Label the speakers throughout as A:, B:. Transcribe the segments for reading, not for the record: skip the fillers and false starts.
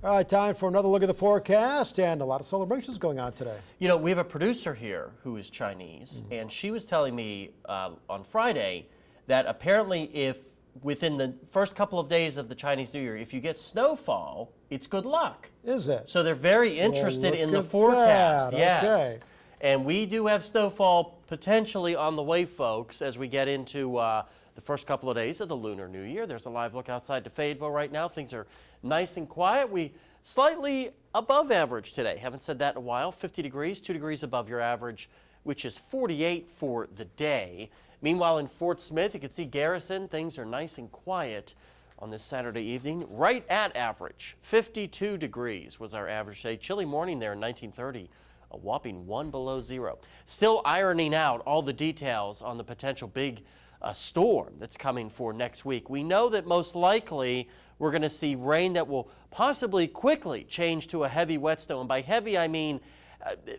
A: All right, time for another look at the forecast, and a lot of celebrations going on today.
B: You know, we have a producer here who is Chinese, and she was telling me on Friday that apparently if within the first couple of days of the Chinese New Year, if you get snowfall, it's good luck.
A: Is it?
B: So they're very interested in the forecast.
A: That.
B: Yes.
A: Okay.
B: And we do have snowfall potentially on the way, folks, as we get into the first couple of days of the Lunar New Year. There's a live look outside to Fayetteville right now. Things are nice and quiet. We slightly above average today. Haven't said that in a while. 50 degrees, 2 degrees above your average, which is 48 for the day. Meanwhile, in Fort Smith, you can see Garrison. Things are nice and quiet on this Saturday evening, right at average. 52 degrees was our average day. Chilly morning there in 1930. A whopping 1 below zero. Still ironing out all the details on the potential big storm that's coming for next week. We know that most likely we're going to see rain that will possibly quickly change to a heavy wet snow. And by heavy, I mean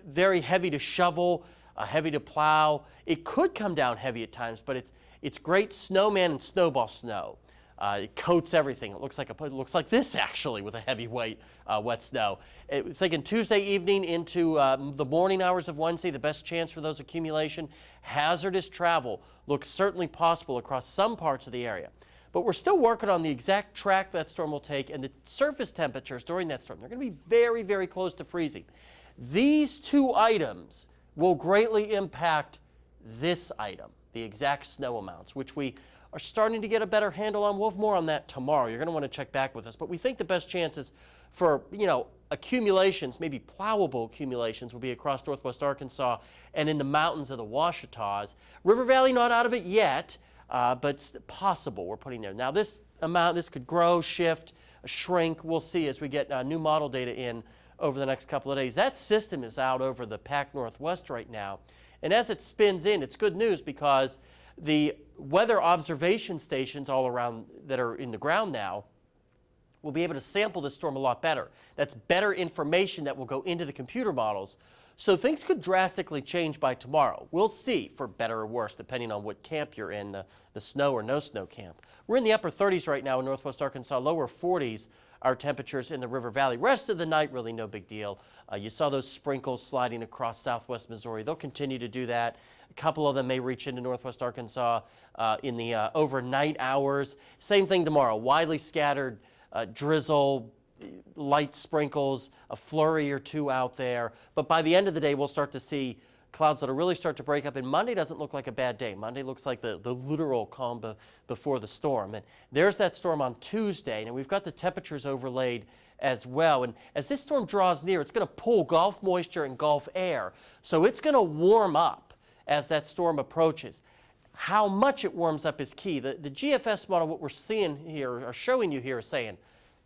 B: very heavy to shovel, heavy to plow. It could come down heavy at times, but it's great snowman and snowball snow. It coats everything. It looks like this actually with a heavy wet snow. Thinking Tuesday evening into the morning hours of Wednesday, the best chance for those accumulation. Hazardous travel looks certainly possible across some parts of the area. But we're still working on the exact track that storm will take and the surface temperatures during that storm. They're going to be very, very close to freezing. These two items will greatly impact this item, the exact snow amounts, which we are starting to get a better handle on. We'll have more on that tomorrow. You're going to want to check back with us. But we think the best chances for, accumulations, maybe plowable accumulations, will be across northwest Arkansas and in the mountains of the Ouachitas. River Valley not out of it yet, but it's possible we're putting there. Now this could grow, shift, shrink. We'll see as we get new model data in over the next couple of days. That system is out over the Pac Northwest right now. And as it spins in, it's good news because the weather observation stations all around that are in the ground now will be able to sample this storm a lot better. That's better information that will go into the computer models. So things could drastically change by tomorrow. We'll see, for better or worse, depending on what camp you're in, the snow or no snow camp. We're in the upper 30s right now in northwest Arkansas, lower 40s. Our temperatures in the River Valley. Rest of the night, really no big deal. You saw those sprinkles sliding across southwest Missouri. They'll continue to do that. A couple of them may reach into northwest Arkansas in the overnight hours. Same thing tomorrow. Widely scattered drizzle, light sprinkles, a flurry or two out there. But by the end of the day, we'll start to see clouds that'll really start to break up, and Monday doesn't look like a bad day. Monday looks like the literal calm before the storm. And there's that storm on Tuesday, and we've got the temperatures overlaid as well. And as this storm draws near, it's going to pull Gulf moisture and Gulf air. So it's going to warm up as that storm approaches. How much it warms up is key. The GFS model, what we're seeing here, or showing you here, is saying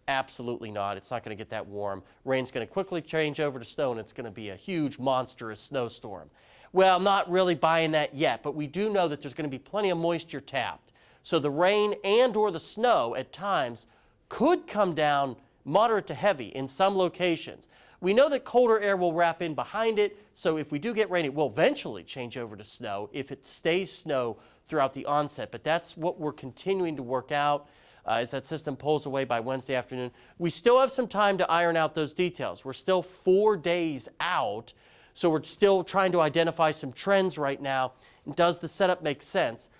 B: absolutely not. It's not going to get that warm. Rain's going to quickly change over to snow, and it's going to be a huge, monstrous snowstorm. Well, not really buying that yet, but we do know that there's going to be plenty of moisture tapped. So the rain and or the snow at times could come down moderate to heavy in some locations. We know that colder air will wrap in behind it, so if we do get rain, it will eventually change over to snow if it stays snow throughout the onset. But that's what we're continuing to work out. As that system pulls away by Wednesday afternoon. We still have some time to iron out those details. We're still 4 days out, so we're still trying to identify some trends right now. Does the setup make sense?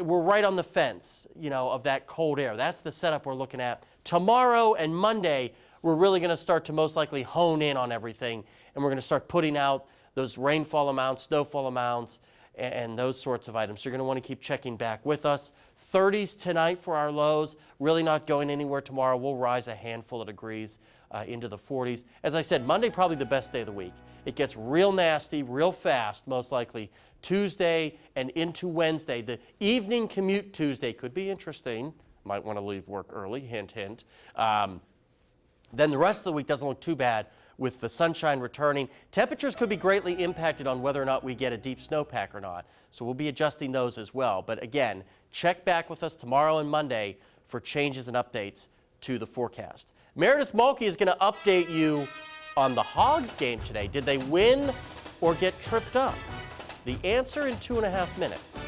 B: We're right on the fence, of that cold air. That's the setup we're looking at. Tomorrow and Monday, we're really going to start to most likely hone in on everything, and we're going to start putting out those rainfall amounts, snowfall amounts, and those sorts of items. So you're going to want to keep checking back with us. 30s tonight for our lows, really not going anywhere tomorrow. We'll rise a handful of degrees into the 40s. As I said, Monday probably the best day of the week. It gets real nasty, real fast, most likely Tuesday and into Wednesday. The evening commute Tuesday could be interesting. Might want to leave work early, hint, hint. Then the rest of the week doesn't look too bad with the sunshine returning. Temperatures could be greatly impacted on whether or not we get a deep snowpack or not. So we'll be adjusting those as well. But again, check back with us tomorrow and Monday for changes and updates to the forecast. Meredith Mulkey is going to update you on the Hogs game today. Did they win or get tripped up? The answer in 2.5 minutes.